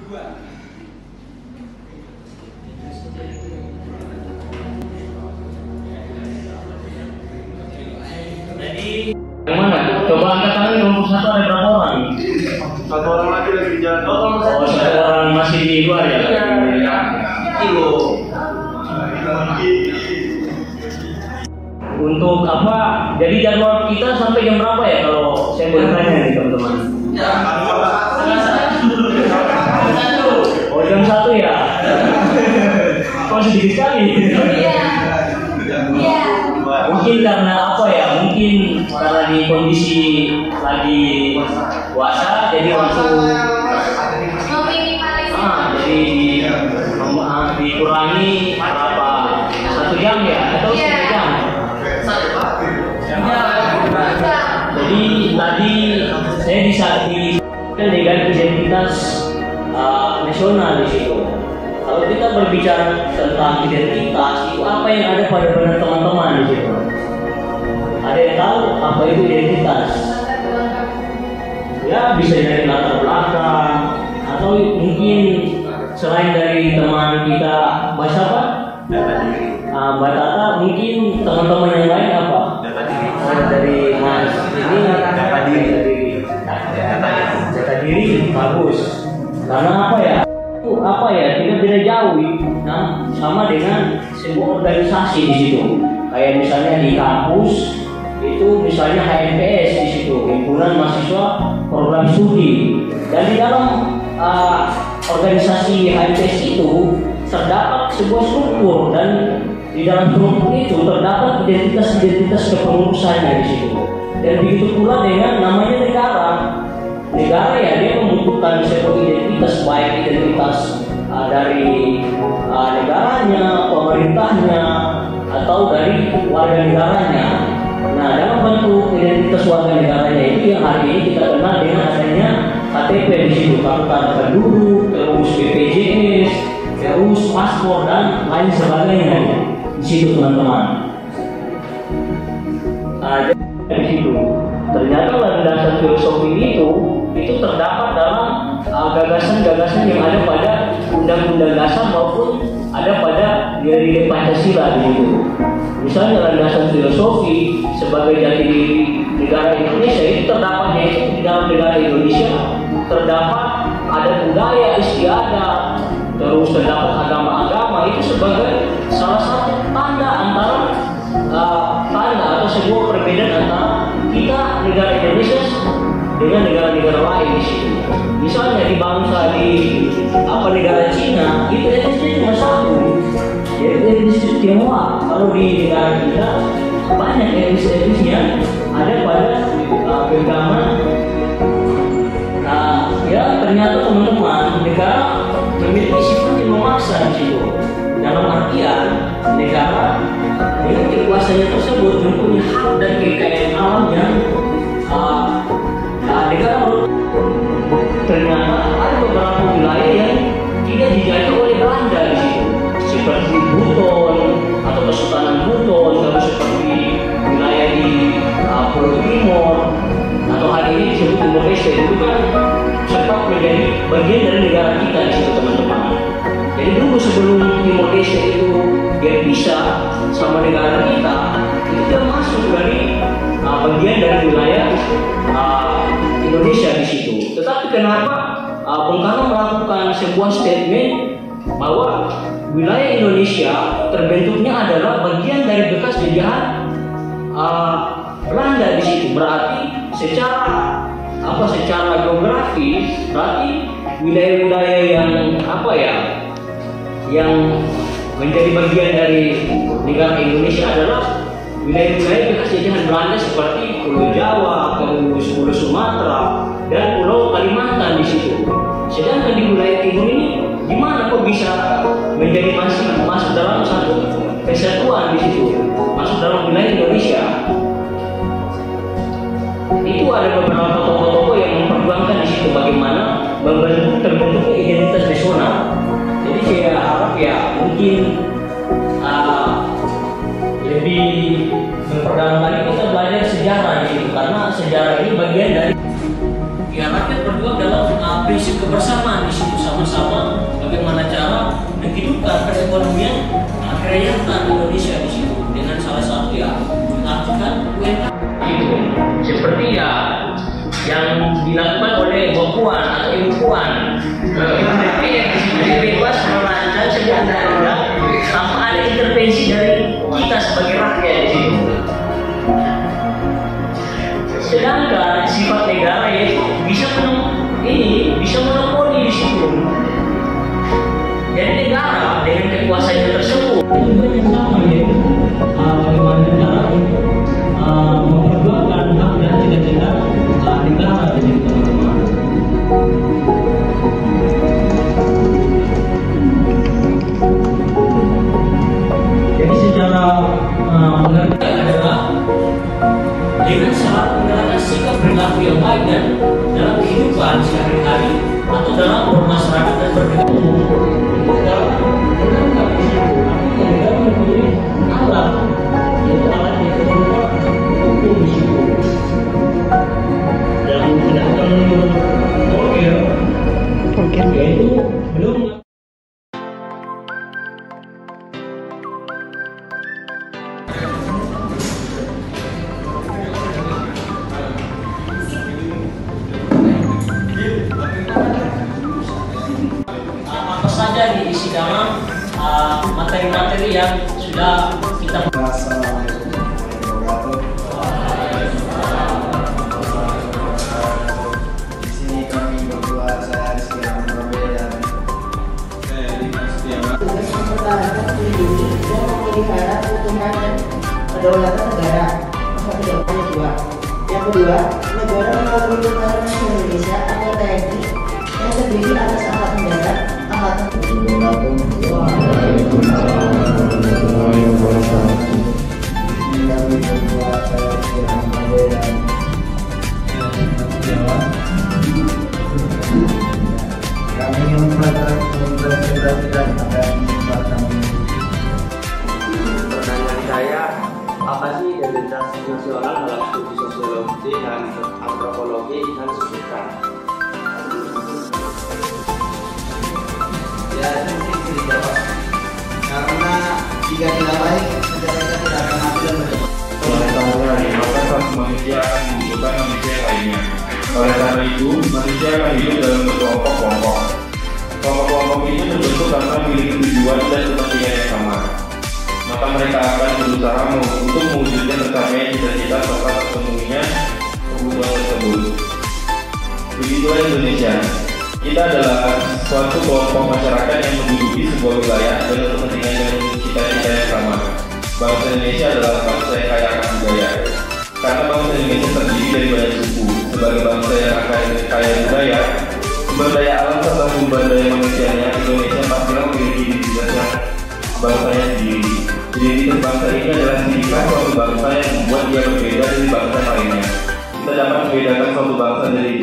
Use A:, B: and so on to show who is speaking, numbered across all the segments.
A: Jadi gimana? Coba angkat tangan nomor 1 ada berapa orang?
B: 1 orang lagi di jalan.
A: Oh, 1 orang masih di luar ya? Untuk apa? Jadi jadwal kita sampai jam berapa ya kalau saya boleh tanya nih teman-teman? Oh, jam 1 ya? Kok sedikit sekali? Mungkin karena apa ya? Mungkin karena di kondisi lagi puasa, jadi langsung jadi dikurangi berapa? 1 jam ya? Atau 1 jam? Jadi tadi saya bisa dengan identitas nasional di situ. Kalau kita berbicara tentang identitas, itu apa yang ada pada benak teman-teman di situ? Ada yang tahu apa itu identitas? Ya bisa dari latar belakang atau mungkin selain dari teman kita bahasa apa? Mbak Tata, mungkin teman-teman yang lain apa? Dari Mas ini data diri bagus. Karena apa ya? Apa ya? Tidak jauh, nah, sama dengan sebuah organisasi di situ. Kayak misalnya di kampus itu misalnya HMPS di situ, himpunan mahasiswa program studi. Dan di dalam organisasi HMPS itu terdapat sebuah struktur dan di dalam struktur itu terdapat identitas-identitas kepengurusannya di situ. Dan begitu pula dengan namanya negara. Negara ya dia membutuhkan sebuah identitas, baik identitas dari negaranya, pemerintahnya, atau dari warga negaranya. Nah, dalam bentuk identitas warga negaranya itu yang hari ini kita kenal dengan adanya KTP di situ, kartu tanda penduduk, terus BPJS, terus paspor dan lain sebagainya di situ teman-teman. Di situ ternyata landasan filosofi itu terdapat dalam gagasan-gagasan yang ada pada undang-undang dasar maupun ada pada nilai-nilai Pancasila di situ. Misalnya landasan filosofi sebagai jati diri negara Indonesia itu terdapatnya itu di dalam negara Indonesia terdapat adat budaya istiadat, terus terdapat agama-agama itu sebagai salah satu tanda antara tanda atau sebuah perbedaan antara kita negara Indonesia dengan negara-negara lain di situ. Misalnya di bangsa di negara Cina itu etnisnya cuma satu, yaitu etnis Tionghoa. Kalau di negara kita banyak etnisnya ada pada agama. Nah, ya ternyata teman-teman negara memiliki sifat yang memaksa di situ. Dalam artian negara dengan kekuasaannya tersebut mempunyai hak dan kekayaan alam yang negara ternyata ada beberapa wilayah yang tidak dijajah oleh Belanda di situ, seperti Buton atau Kesultanan Buton, terus seperti wilayah di Pulau Timor atau hari ini disebut Timor Leste itu kan sempat menjadi bagian dari negara kita di situ teman-teman. Jadi dulu sebelum Timor Leste itu dia bisa sama negara kita, itu dia masuk dari bagian dari wilayah Indonesia di situ. Tetapi kenapa Bung Karno melakukan sebuah statement bahwa wilayah Indonesia terbentuknya adalah bagian dari bekas jajahan Belanda di situ. Berarti secara geografis berarti wilayah-wilayah yang menjadi bagian dari negara Indonesia adalah wilayah-wilayah bekas jajahan Belanda seperti Pulau Jawa, terus Pulau Sumatera, dan Pulau Kalimantan di situ. Sedangkan di wilayah timur ini, gimana kok bisa menjadi masuk dalam satu kesatuan di situ, masuk dalam wilayah Indonesia? Itu ada beberapa tokoh-tokoh yang memperjuangkan di situ bagaimana terbentuknya identitas nasional. Jadi saya harap ya mungkin lebih memperdalam lagi kita belajar sejarah di situ, karena sejarah ini bagian dari ya rakyat berjuang dalam prinsip kebersamaan di situ. bersama-sama bagaimana cara menghidupkan perekonomian kerakyatan Indonesia di situ dengan salah satu ya mengartikan UMKM itu seperti ya yang dilakukan oleh Mbak Puan atau Ibu Puan. Jadi bebas merancang sebenarnya tanpa ada intervensi dari kita sebagai rakyat di situ. Sedangkan sifat negara itu bisa monopoli di situ. Jadi negara dengan kekuasaannya tersebut itu yang sama yaitu bagaimana cara untuk memperjuangkan hak dan cita-cita negara di situ, teman-teman. Jadi secara pengertian adalah dengan syarat menerapkan sikap perilaku yang baik dan dalam kehidupan sehari-hari atau dalam bermasyarakat dan berkehidupan. Negara menangkap di situ, artinya negara mempunyai alat, yaitu alat yang berupa hukum di situ. Yang sedangkan menurut Volcker, yaitu belum apa saja diisi dalam materi-materi yang sudah kita.
B: Assalamualaikum warahmatullahi wabarakatuh. Di sini kami berdua, saya Rizky Rahman dan saya Dimas Setiawan.
C: Tugas mempertahankan, melindungi, dan memelihara keutuhan dan kedaulatan negara. Yang kedua, negara melalui Tentara Nasional Indonesia atau TNI yang terdiri atas Angkatan Darat, Angkatan
B: Kami ingin mempresentasikan apa yang dibuatkan.
D: Pertanyaan saya, apa sih identitas nasional dalam studi sosiologi dan antropologi dan sejarah?
C: Ya, itu mungkin dijawab. Karena jika tidak baik, negara kita tidak akan maju dan berkembang.
B: Pengetahuan, maka satu manusia akan membutuhkan manusia lainnya. Oleh karena itu, manusia akan hidup dalam berkelompok-kelompok. Kelompok-kelompok ini terbentuk karena memiliki tujuan dan kepentingan yang sama. Maka mereka akan berusaha untuk mewujudkan tercapai cita-cita serta terpenuhinya kebutuhan tersebut. Begitulah Indonesia. Kita adalah suatu kelompok masyarakat yang menduduki sebuah wilayah dengan kepentingan dan cita-cita yang sama. Bangsa Indonesia adalah bangsa yang kaya akan budaya. Karena bangsa Indonesia terdiri dari banyak suku. Sebagai bangsa yang kaya budaya, sumber daya alam serta sumber daya manusianya, Indonesia pastilah memiliki identitas bangsanya sendiri. Identitas bangsa ini adalah ciri khas suatu bangsa yang membuat dia berbeda dari bangsa lainnya. Kita dapat membedakan suatu bangsa dari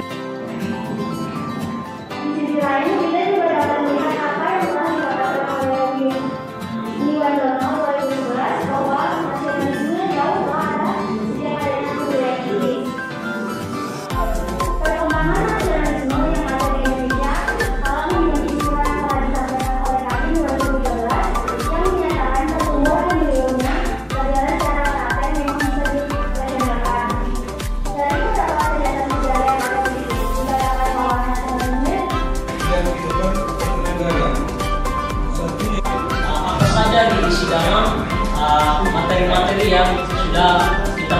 E: Di sisi lain, kita juga dapat melihat apa yang telah dikatakan oleh Niwandono 2011 bahwa nasionalisme jauh telah ada sejak adanya budaya kritis. Perkembangan nasionalisme yang ada di Indonesia malah menjadi istilah yang telah disampaikan oleh kami 2013 yang menyatakan pertumbuhan milenialnya adalah cara praktek memang bisa dilaksanakan. Dari beberapa kejadian sejarah yang ada dikatakan bahwa nasionalisme
A: Apa saja diisi dalam materi-materi yang sudah kita